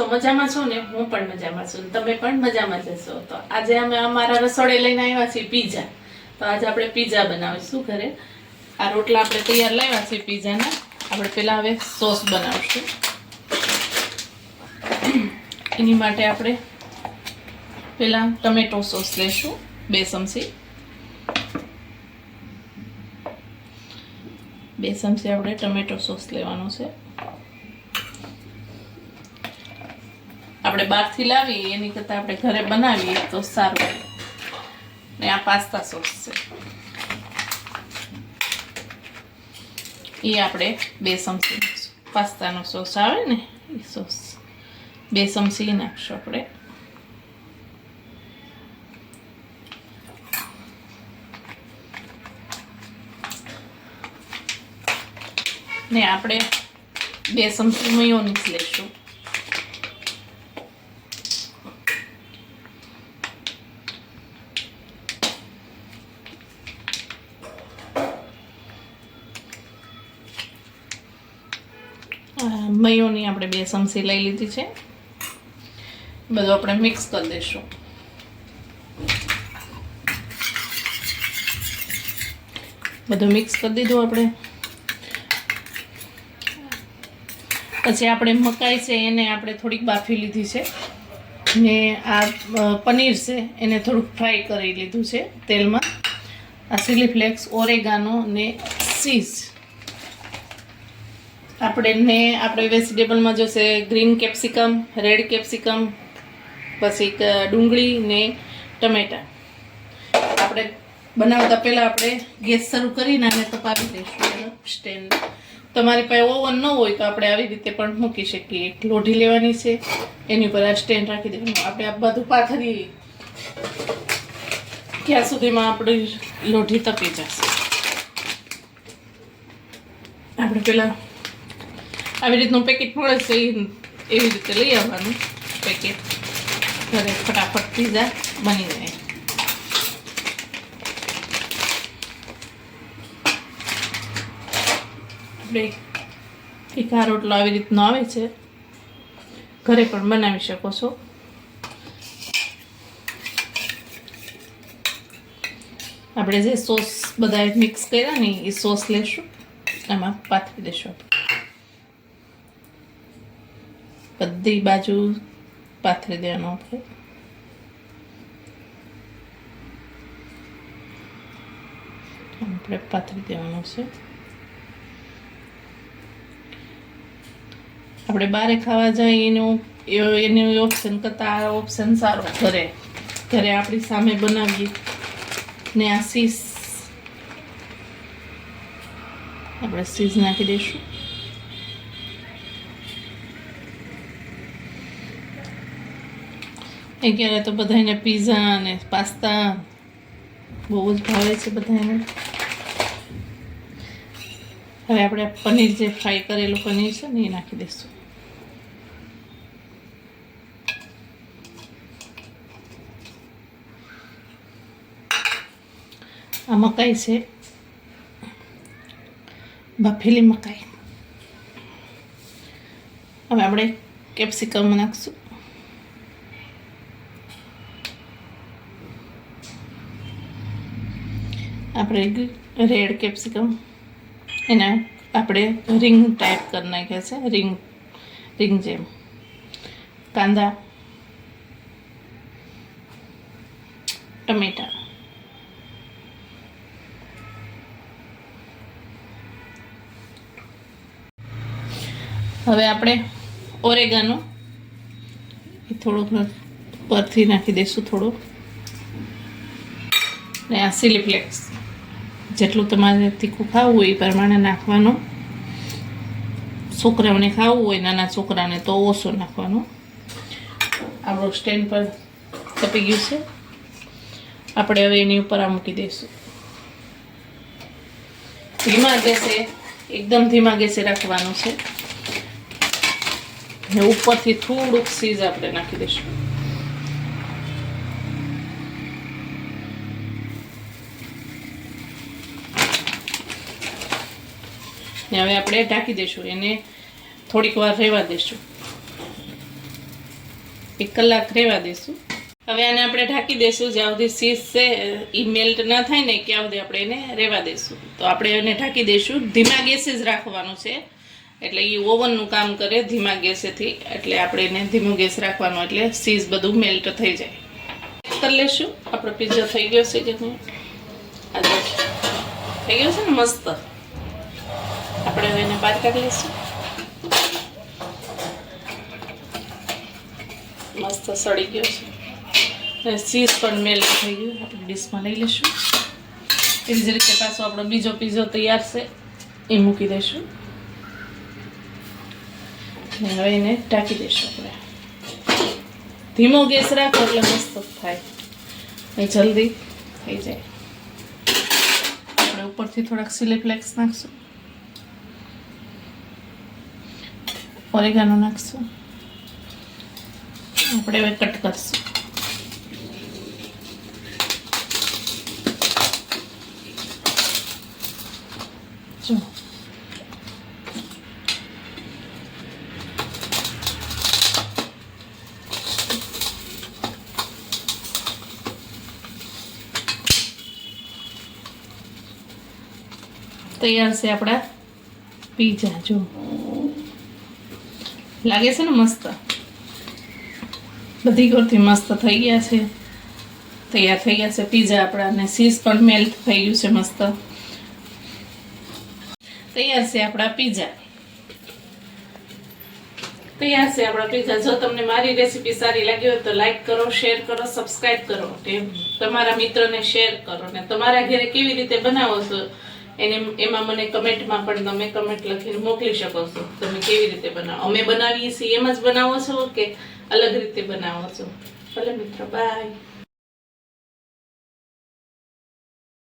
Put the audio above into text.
છો? મજામાં છો ને? હું પણ મજામાં છું, તમે પણ મજામાં જશો. તો આજે અમે અમારા રસોડે લઈને આવ્યા છીએ પીઝા. તો આજે આપણે પીઝા બનાવીશું ઘરે. આ રોટલા આપણે તૈયાર લાવ્યા છીએ પીઝાના. આપણે પહેલા હવે સોસ બનાવીશું. એની માટે આપણે પહેલા ટમેટો સોસ લઈશું 2 ચમચી. 2 ચમચી આપણે ટમેટો સોસ લેવાનો છે. આપણે બહારથી લાવીએ એની કરતાં આપણે ઘરે બનાવીએ તો સારું. ને આ પાસ્તા સોસ છે, એ આપણે 2 ચમચી પાસ્તાનો સોસ આવે ને એ સોસ 2 ચમચી નાખશું આપણે. ને આપણે 2 ચમચી મેયોનીઝ લઈશું. મેયોની આપણે 2 ચમચી લઈ લીધી છે. બધું આપણે મિક્સ કરી દઈશું. બધું મિક્સ કરી દીધું આપણે. પછી આપણે મકાઈ છે એને આપણે થોડીક બાફી લીધી છે, ને આ પનીર છે એને થોડુંક ફ્રાય કરી લીધું છે તેલમાં. આ ચીલી ફ્લેક્સ, ઓરેગાનો ને ચીઝ આપણે વેજીટેબલમાં જોશે ગ્રીન કેપ્સિકમ, રેડ કેપ્સિકમ, પછી ડુંગળી ને ટમેટા. આપણે બનાવતા પહેલાં આપણે ગેસ શરૂ કરીને આને તપાવી દઈશું સ્ટેન્ડ. તમારી પાસે ઓવન ન હોય તો આપણે આવી રીતે પણ મૂકી શકીએ. એક લોઢી લેવાની છે, એની ઉપર આ સ્ટેન્ડ રાખી દેવાનું. આપણે આ બધું પાથરીએ ત્યાં સુધીમાં આપણી લોઢી તપી જશે. આપણે પહેલાં આવી રીતનું પેકેટ મળે છે એવી રીતે લઈ આવવાનું પેકેટ. ઘરે ફટાફટ પીઝા બની જાય. આપણે એક આ રોટલો આવી રીતનો આવે છે, ઘરે પણ બનાવી શકો છો. આપણે જે સોસ બધા મિક્સ કર્યા ને એ સોસ લેશું, એમાં પાથરી દઈશું. બધી બાજુ પાથરી દેવાનું આપણે. પાથરી દેવાનું છે. આપણે બહાર ખાવા જાય એનું ઓપ્શન કરતાં આ ઓપ્શન સારો. ઘરે આપણી સામે બનાવીએ. ને આ ચીઝ આપણે ચીઝ નાખી દઈશું. અત્યારે તો બધાને પીઝા અને પાસ્તા બહુ જ ભાવે છે બધાને. હવે આપણે પનીર જે ફ્રાય કરેલું પનીર છે ને એ નાખી દઈશું. આ મકાઈ છે, બફેલી મકાઈ. હવે આપણે કેપ્સિકમ નાખશું. આપણે રેડ કેપ્સિકમ એના આપણે રિંગ ટાઈપ કરી નાખ્યા છે, રિંગ જેમ. કાંદા, ટમેટા, હવે આપણે ઓરેગાનો એ થોડુંક પરથી નાખી દઈશું થોડું. ને આ ચીલી ફ્લેક્સ જેટલું તમારે તીખું ખાવું હોય એ પ્રમાણે નાખવાનું. છોકરાઓને ખાવું હોય, નાના છોકરાને, તો ઓછો નાખવાનો. આપણું સ્ટેન્ડ પર તપી ગયું છે. આપણે હવે એની ઉપર આ મૂકી દઈશું. ધીમા ગેસે, એકદમ ધીમા ગેસે રાખવાનું છે. ને ઉપરથી થોડુંક ચીઝ આપણે નાખી દઈશું. ને હવે આપણે ઢાંકી દઈશું. એને થોડીક વાર રહેવા દઈશું. 1 કલાક રહેવા દઈશું. હવે આને આપણે ઢાંકી દઈશું જ્યાં સુધી ચીઝ છે એ મેલ્ટ ના થાય ને ત્યાં સુધી આપણે એને રહેવા દઈશું. તો આપણે એને ઢાંકી દઈશું. ધીમા ગેસે જ રાખવાનું છે, એટલે એ ઓવનનું કામ કરે ધીમા ગેસેથી, એટલે આપણે એને ધીમો ગેસ રાખવાનો, એટલે ચીઝ બધું મેલ્ટ થઈ જાય. કરી લેશું. આપણો પિઝા થઈ ગયો છે કે નહીં? આજે થઈ ગયો છે ને મસ્ત. આપણે હવે એને બહાર કાઢી લઈશું. મસ્ત સડી ગયો છે અને ચીઝ પણ મેલ્ટ થઈ ગયું. આપણે ડીશમાં લઈ લઈશું. એવી જ રીતે પાછો આપણો બીજો પીઝો તૈયાર છે એ મૂકી દઈશું અને હવે એને ઢાંકી દઈશું. આપણે ધીમો ગેસ રાખો એટલે મસ્ત થાય એ જલ્દી થઈ જાય. આપણે ઉપરથી થોડાક ચીલી ફ્લેક્સ નાખશું, ઓરેગાનો નાખશું. આપણે હવે કટ કરશું. જો તૈયાર છે આપણા પીઝા. જો લાગે છે ને મસ્ત, બધી કોરથી મસ્ત થઈ ગયા છે. તૈયાર થઈ ગયા છે પીઝા આપણા, અને ચીઝ પણ મેલ્ટ થઈ ગયું છે મસ્ત. તૈયાર છે આપણા પીઝા. તૈયાર છે આપણા પીઝા. જો તમને મારી રેસીપી સારી લાગી હોય તો લાઈક કરો, શેર કરો, સબસ્ક્રાઇબ કરો, તમારા મિત્રોને શેર કરો, અને તમારા ઘરે કેવી રીતે બનાવો છો એમાં મને કમેન્ટમાં પણ તમે કમેન્ટ લખીને મોકલી શકો છો. તમે કેવી રીતે બનાવો, અમે બનાવીએ છીએ એમ જ બનાવો છો કે અલગ રીતે બનાવો છો? ભલે મિત્રો, બાય.